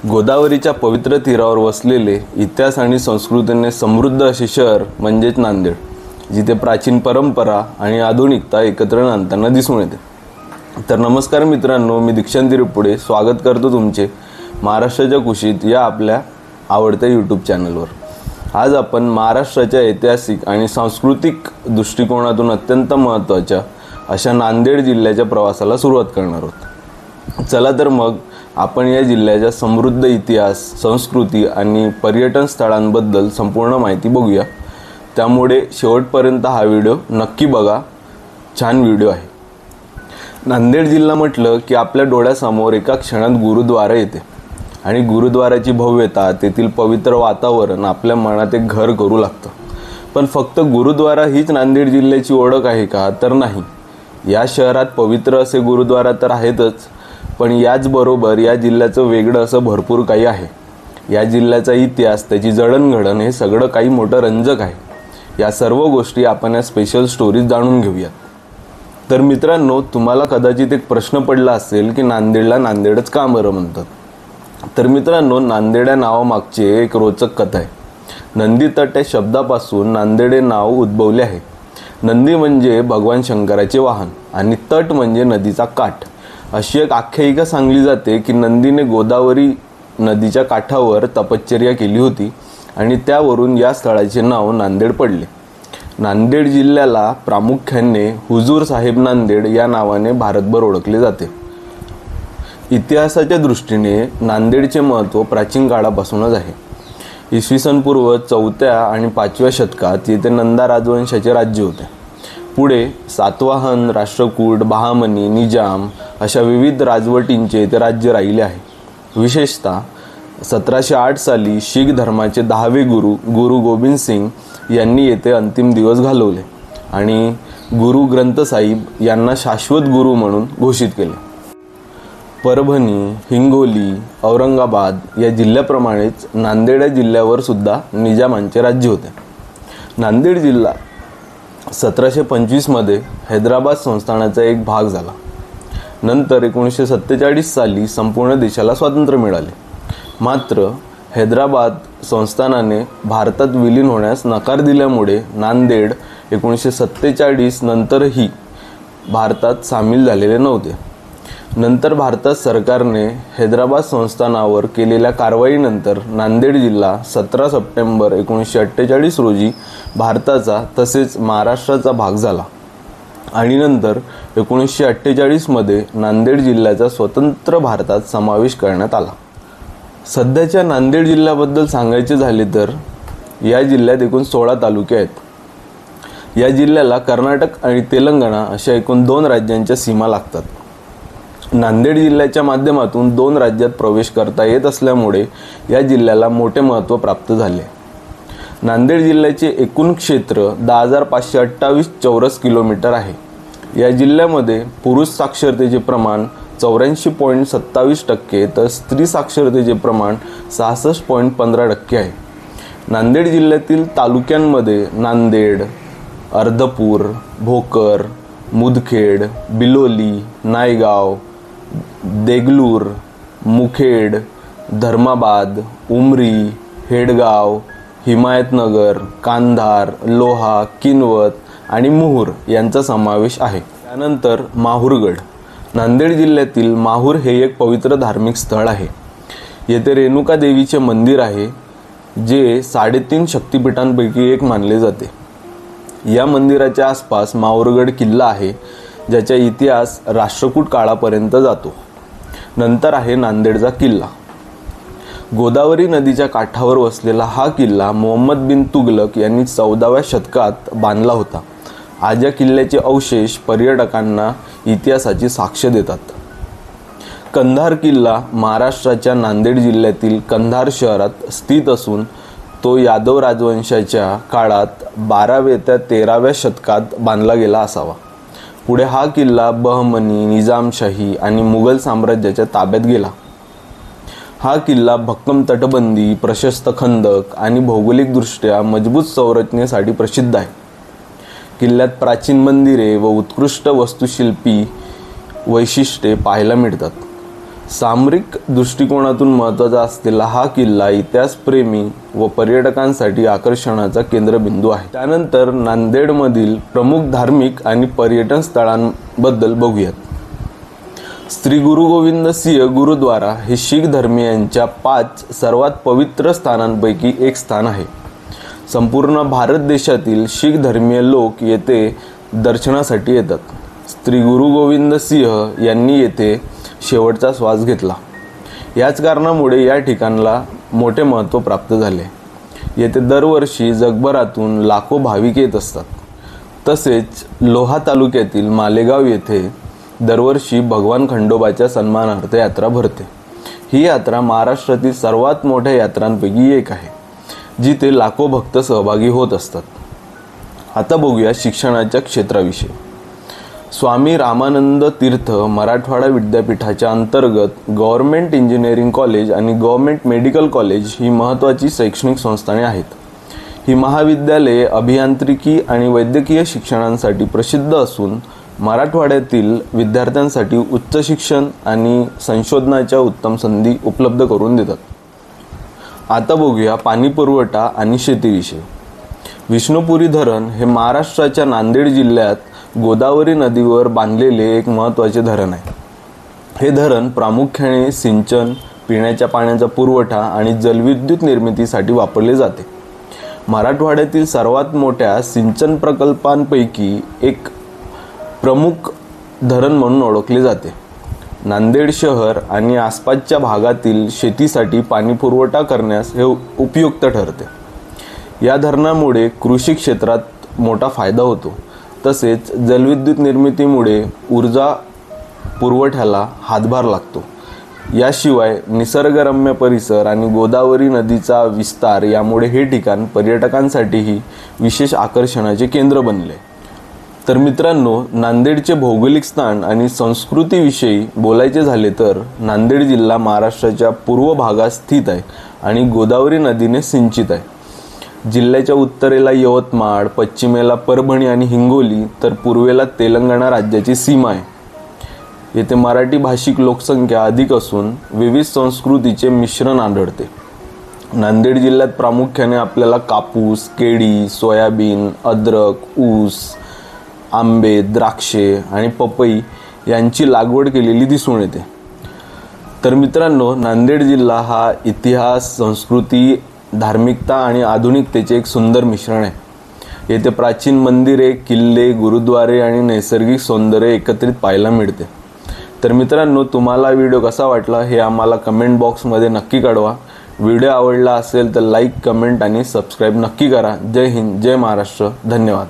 गोदावरीच्या पवित्र तीरावर वसलेले इतिहास आणि संस्कृतीने समृद्ध असे शहर म्हणजेच नांदेड, जिथे प्राचीन परंपरा आणि आधुनिकता एकत्र नांदताना दिसून येते। तर नमस्कार मित्रांनो, मी दीक्षांत तिरुपुडे स्वागत करतो तुमचे महाराष्ट्राच्या कुशीत या आपल्या आवडत्या यूट्यूब चॅनलवर। आज आपण महाराष्ट्राच्या ऐतिहासिक आणि सांस्कृतिक दृष्टिकोनातून अत्यंत महत्त्वाच्या अशा नांदेड जिल्ह्याच्या प्रवासाला सुरुवात करणार आहोत। चला तर मग आपण या जिल्ह्याच्या समृद्ध इतिहास, संस्कृती आणि पर्यटन स्थळांबद्दल संपूर्ण माहिती बघूया। त्यामुळे शेवटपर्यंत हा व्हिडिओ नक्की बघा, छान व्हिडिओ आहे। नांदेड जिल्हा म्हटलं की आपल्या डोळ्यासमोर एका क्षणात गुरुद्वारा येते आणि गुरुद्वाराची भव्यता, तेथील पवित्र वातावरण आपल्या मनात एक घर करू लागतं। पण फक्त गुरुद्वारा हीच नांदेड जिल्ह्याची ओळख आहे का? तर नाही। या शहरात पवित्र असे गुरुद्वारा तर आहेतच, पण याचबरोबर या जिल्ह्याचं वेगळं असं भरपूर काही आहे। या जिल्ह्याचा इतिहास, त्याची जडणघडण हे सगळं काही मोठं रंजक आहे। या सर्व गोष्टी आपण या स्पेशल स्टोरीज जाणून घेऊयात। तर मित्रांनो, तुम्हाला कदाचित एक प्रश्न पडला असेल की नांदेडला नांदेडच का बरं म्हणतात? तर मित्रांनो, नांदेड या नावामागची एक रोचक कथा आहे। नंदी तट या शब्दापासून नांदेड हे नाव उद्भवले आहे। नंदी म्हणजे भगवान शंकराचे वाहन आणि तट म्हणजे नदीचा काठ। अशी एक आख्यायिका सांगली जाते की नंदीने गोदावरी नदीच्या काठावर तपश्चर्या केली होती आणि त्यावरून या स्थळाचे नाव नांदेड पडले। नांदेड जिल्ह्याला प्रामुख्याने हुजूर साहेब नांदेड या नावाने भारतभर ओळखले जाते। इतिहासाच्या दृष्टीने नांदेडचे महत्त्व प्राचीन काळापासूनच आहे। इसवी सन पूर्व 4थ्या आणि 5व्या शतकात येथे नंदा राजवंशाचे राज्य होते। पुढे सातवाहन, राष्ट्रकूट, बहामनी, निजाम अशा विविध राजवटींचे येथे राज्य राहिले आहे। विशेषतः 1708 साली शीख धर्माचे 10वे गुरु गोबिंद सिंग यांनी येथे अंतिम दिवस घालवले आणि गुरु ग्रंथ साहिब यांना शाश्वत गुरु म्हणून घोषित केले। परभणी, हिंगोली, औरंगाबाद या जिल्ह्याप्रमाणेच नांदेड या जिल्ह्यावर सुद्धा निजामांचे राज्य होते। नांदेड जिल्हा 1725 मध्ये हैदराबाद संस्थानाचा एक भाग झाला। नंतर 1947 साली संपूर्ण देशाला स्वातंत्र्य मिळाले। मात्र हैदराबाद संस्थानाने भारतात विलीन होण्यास नकार दिल्यामुळे नांदेड 1947 नंतरही भारतात सामील झालेले नव्हते। नंतर भारतात सरकारने हैदराबाद संस्थानावर केलेल्या कारवाईनंतर नांदेड जिल्हा 17 सप्टेंबर 1948 रोजी भारताचा तसेच महाराष्ट्राचा भाग झाला आणि नंतर 1948 मध्ये नांदेड जिल्ह्याचा स्वतंत्र भारतात समावेश करण्यात आला। सध्याच्या नांदेड जिल्ह्याबद्दल सांगायचे झाले तर या जिल्ह्यात एकूण 16 तालुके आहेत। या जिल्ह्याला कर्नाटक आणि तेलंगणा अशा एकूण 2 राज्यांच्या सीमा लागतात। नांदेड जिल्ह्याच्या माध्यमातून 2 राज्यात प्रवेश करता येत असल्यामुळे या जिल्ह्याला मोठे महत्त्व प्राप्त झाले। नांदेड जिल्ह्याचे एकूण क्षेत्र 10,528 चौरस किलोमीटर आहे। या जिल्ह्यामध्ये पुरुष साक्षरतेचे प्रमाण 84.27% तर स्त्री साक्षरतेचे प्रमाण 66.15% आहे। नांदेड जिल्ह्यातील तालुक्यांमध्ये नांदेड, अर्धपूर, भोकर, मुदखेड, बिलोली, नायगाव, देगलूर, मुखेड, धर्माबाद, उमरी, हेडगाव, हिमायतनगर, कांधार, लोहा, किनवत आणि मुहूर यांचा समावेश आहे। त्यानंतर माहूरगड। नांदेड जिल्ह्यातील माहूर हे एक पवित्र धार्मिक स्थळ आहे। येथे रेणुका देवीचे मंदिर आहे, जे 3.5 शक्तिपीठांपैकी एक मानले जाते। या मंदिराच्या आसपास माहूरगड किल्ला आहे, ज्याचा इतिहास राष्ट्रकूट काळापर्यंत जातो। नंतर आहे नांदेडचा किल्ला। गोदावरी नदीच्या काठावर वसलेला हा किल्ला मोहम्मद बिन तुगलक यांनी 14व्या शतकात बांधला होता। आज या किल्ल्याचे अवशेष पर्यटकांना इतिहासाची साक्ष देतात। कंधार किल्ला महाराष्ट्राच्या नांदेड जिल्ह्यातील कंधार शहरात स्थित असून तो यादव राजवंशाच्या काळात 12व्या ते 13व्या शतकात बांधला गेला असावा। पुढे हा किल्ला बहमनी, निजामशाही आणि मुघल साम्राज्याच्या ताब्यात गेला। हा किल्ला भक्कम तटबंदी, प्रशस्त खंदक आणि भौगोलिकदृष्ट्या मजबूत संरचनेसाठी प्रसिद्ध आहे। किल्ल्यात प्राचीन मंदिरे व उत्कृष्ट वास्तुशिल्पी वैशिष्ट्ये पाहायला मिळतात। सामरिक दृष्टिकोनातून महत्त्वाचा असलेला हा किल्ला इतिहासप्रेमी व पर्यटकांसाठी आकर्षणाचा केंद्रबिंदू आहे. त्यानंतर नांदेडमधील प्रमुख धार्मिक आणि पर्यटन स्थळांबद्दल बघूयात. श्री गुरु गोविंद सिंह गुरुद्वारा हे शीख धर्मीयांच्या 5 सर्वात पवित्र स्थानांपैकी एक स्थान आहे. संपूर्ण भारत देशातील शीख धर्मीय लोक येथे दर्शनासाठी येतात. श्री गुरु गोविंद सिंह यांनी येथे शेवटचा श्वास घेतला. याच कारणामुळे या ठिकाणाला मोठे महत्त्व प्राप्त झाले. येथे दरवर्षी जगभरातून लाखो भाविक येत असतात. तसेच लोहा तालुक्यातील मालेगाव येथे दरवर्षी भगवान खंडोबाच्या सन्मानार्थ यात्रा भरते. ही यात्रा महाराष्ट्रातील सर्वात मोठ्या यात्रांपैकी एक आहे, जिथे लाखो भक्त सहभागी होत असतात. आता बघूया शिक्षणाच्या क्षेत्राविषयी. स्वामी रामानंद तीर्थ मराठवाडा विद्यापीठाच्या अंतर्गत गव्हर्नमेंट इंजिनिअरिंग कॉलेज आणि गव्हर्नमेंट मेडिकल कॉलेज ही महत्त्वाची शैक्षणिक संस्थाने आहेत. ही महाविद्यालये अभियांत्रिकी आणि वैद्यकीय शिक्षणांसाठी प्रसिद्ध असून मराठवाड्यातील विद्यार्थ्यांसाठी उच्च शिक्षण आणि संशोधनाच्या उत्तम संधी उपलब्ध करून देतात. आता बघूया पाणी पुरवठा आणि शेतीविषयी. विष्णुपुरी धरण हे महाराष्ट्राच्या नांदेड जिल्ह्यात गोदावरी नदीवर बांधलेले एक महत्त्वाचे धरण आहे. हे धरण प्रामुख्याने सिंचन, पिण्याच्या पाण्याचा पुरवठा आणि जलविद्युत निर्मितीसाठी वापरले जाते. मराठवाड्यातील सर्वात मोठ्या सिंचन प्रकल्पांपैकी एक प्रमुख धरण म्हणून ओळखले जाते. नांदेड शहर आणि आसपासच्या भागातील शेतीसाठी पाणी पुरवठा करण्यास हे उपयुक्त ठरते. या धरणामुळे कृषी क्षेत्रात मोठा फायदा होतो. तसेच जलविद्युत निर्मितीमुळे ऊर्जा पुरवठ्याला हातभार लागतो. याशिवाय निसर्गरम्य परिसर आणि गोदावरी नदीचा विस्तार यामुळे हे ठिकाण पर्यटकांसाठीही विशेष आकर्षणाचे केंद्र बनले. तर मित्रांनो, नांदेडचे भौगोलिक स्थान आणि संस्कृतीविषयी बोलायचे झाले तर नांदेड जिल्हा महाराष्ट्राच्या पूर्व भागात स्थित आहे आणि गोदावरी नदीने सिंचित आहे. जिल्ह्याच्या उत्तरेला यवतमाळ, पश्चिमेला परभणी आणि हिंगोली, तर पूर्वेला तेलंगणा राज्याची सीमा आहे. येथे मराठी भाषिक लोकसंख्या अधिक असून विविध संस्कृतीचे मिश्रण आढळते. नांदेड जिल्ह्यात प्रामुख्याने आपल्याला कापूस, केळी, सोयाबीन, अद्रक, ऊस, आंबे, द्राक्षे आणि पपई यांची लागवड केलेली दिसून येते. तर मित्रांनो, नांदेड जिल्हा हा इतिहास, संस्कृती, धार्मिकता आणि आधुनिकतेचे एक सुंदर मिश्रण आहे. येथे प्राचीन मंदिरे, किल्ले, गुरुद्वारे आणि नैसर्गिक सौंदर्य एकत्रित पाहायला मिळते. तर मित्रांनो, तुम्हाला व्हिडिओ कसा वाटला हे आम्हाला कमेंट बॉक्समध्ये नक्की कळवा. व्हिडिओ आवडला असेल तर लाईक, कमेंट आणि सबस्क्राईब नक्की करा. जय हिंद, जय महाराष्ट्र. धन्यवाद.